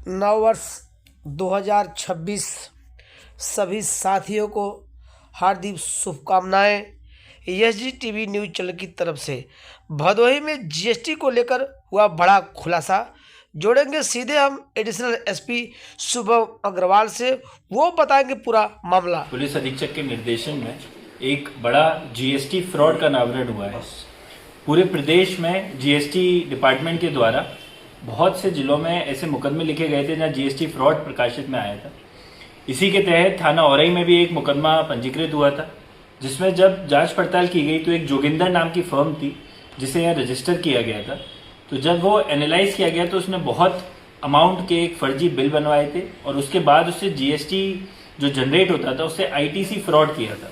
नववर्ष 2026 सभी साथियों को हार्दिक शुभकामनाएं। एसजी टीवी न्यूज चैनल की तरफ से भदोही में जीएसटी को लेकर हुआ बड़ा खुलासा। जोड़ेंगे सीधे हम एडिशनल एसपी शुभम अग्रवाल से, वो बताएंगे पूरा मामला। पुलिस अधीक्षक के निर्देशन में एक बड़ा जीएसटी फ्रॉड का अनावरण हुआ है। पूरे प्रदेश में जीएसटी डिपार्टमेंट के द्वारा बहुत से जिलों में ऐसे मुकदमे लिखे गए थे जहां जीएसटी फ्रॉड प्रकाशित में आया था। इसी के तहत थाना औरई में भी एक मुकदमा पंजीकृत हुआ था, जिसमें जब जांच पड़ताल की गई तो एक जोगिंदर नाम की फर्म थी जिसे यहाँ रजिस्टर किया गया था। तो जब वो एनालाइज किया गया तो उसने बहुत अमाउंट के एक फर्जी बिल बनवाए थे और उसके बाद उससे जीएसटी जो जनरेट होता था उससे आईटीसी फ्रॉड किया था,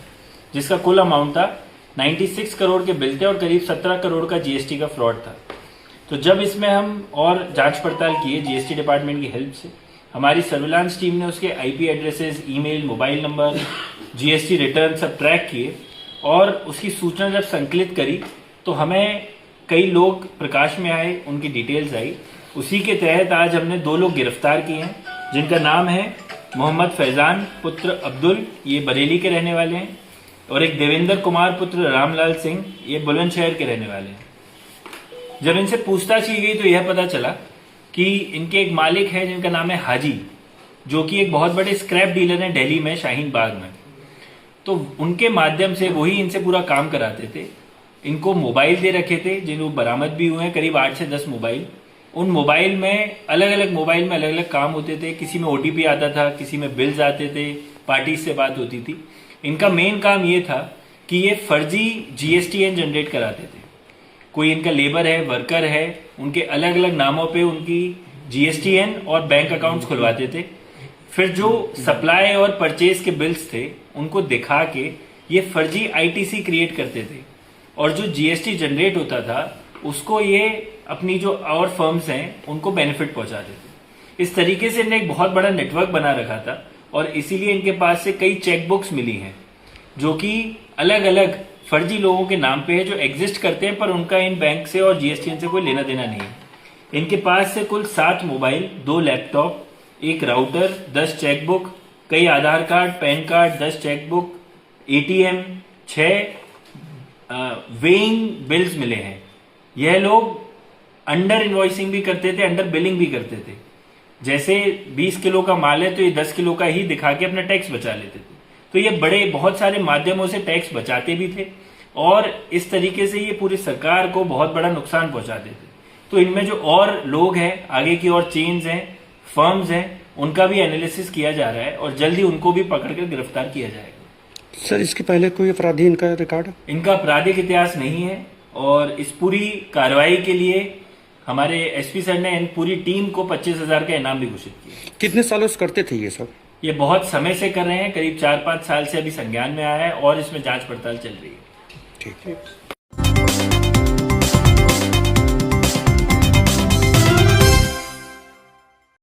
जिसका कुल अमाउंट था 96 करोड़ के बिल थे और करीब 17 करोड़ का जीएसटी का फ्रॉड था। तो जब इसमें हम और जांच पड़ताल किए जीएसटी डिपार्टमेंट की हेल्प से, हमारी सर्विलांस टीम ने उसके IP addresses, email, mobile number, GST return सब ट्रैक किए और उसकी सूचना जब संकलित करी तो हमें कई लोग प्रकाश में आए, उनकी डिटेल्स आई। उसी के तहत आज हमने 2 लोग गिरफ्तार किए हैं, जिनका नाम है मोहम्मद फैजान पुत्र अब्दुल, ये बरेली के रहने वाले हैं, और एक देवेंद्र कुमार पुत्र रामलाल सिंह, ये बुलंदशहर के रहने वाले हैं। जब इनसे पूछताछ की गई तो यह पता चला कि इनके एक मालिक है जिनका नाम है हाजी, जो कि एक बहुत बड़े स्क्रैप डीलर हैं दिल्ली में, शाहीन बाग में। तो उनके माध्यम से वही इनसे पूरा काम कराते थे। इनको मोबाइल दे रखे थे जिनको बरामद भी हुए हैं, करीब 8 से 10 मोबाइल। उन मोबाइल में अलग अलग काम होते थे। किसी में ओटीपी आता था, किसी में बिल्स आते थे, पार्टी से बात होती थी। इनका मेन काम ये था कि ये फर्जी जीएसटीएन जनरेट कराते थे। कोई इनका लेबर है, वर्कर है, उनके अलग अलग नामों पे उनकी जीएसटीएन और बैंक अकाउंट्स खुलवाते थे। फिर जो सप्लाई और परचेज के बिल्स थे उनको दिखा के ये फर्जी आईटीसी क्रिएट करते थे और जो जीएसटी जनरेट होता था उसको ये अपनी जो और फर्म्स हैं उनको बेनिफिट पहुंचाते थे। इस तरीके से इन्हें एक बहुत बड़ा नेटवर्क बना रखा था और इसीलिए इनके पास से कई चेकबुक्स मिली हैं जो कि अलग अलग फर्जी लोगों के नाम पे है, जो एग्जिस्ट करते हैं पर उनका इन बैंक से और जीएसटी से कोई लेना देना नहीं है। इनके पास से कुल 7 मोबाइल, 2 लैपटॉप, 1 राउटर, 10 चेकबुक, कई Aadhaar card, PAN card, 10 chequebook, ATM, 6 weighing bills मिले हैं। यह लोग अंडर इनवॉइसिंग भी करते थे, अंडर बिलिंग भी करते थे। जैसे 20 किलो का माल है तो ये 10 किलो का ही दिखा के अपना टैक्स बचा लेते थे। तो ये बड़े बहुत सारे माध्यमों से टैक्स बचाते भी थे और इस तरीके से ये पूरी सरकार को बहुत बड़ा नुकसान पहुंचाते थे। तो इनमें जो और लोग हैं, आगे की और चेन्स हैं, फर्म्स हैं, उनका भी एनालिसिस किया जा रहा है और जल्दी उनको भी पकड़कर गिरफ्तार किया जाएगा। सर, इसके पहले कोई अपराधी इनका रिकॉर्ड? इनका आपराधिक इतिहास नहीं है और इस पूरी कार्रवाई के लिए हमारे एसपी सर ने इन पूरी टीम को 25,000 का इनाम भी घोषित किया। कितने सालों से करते थे ये सब? ये बहुत समय से कर रहे हैं, करीब 4-5 साल से अभी संज्ञान में आया है और इसमें जांच पड़ताल चल रही है। ठीक है।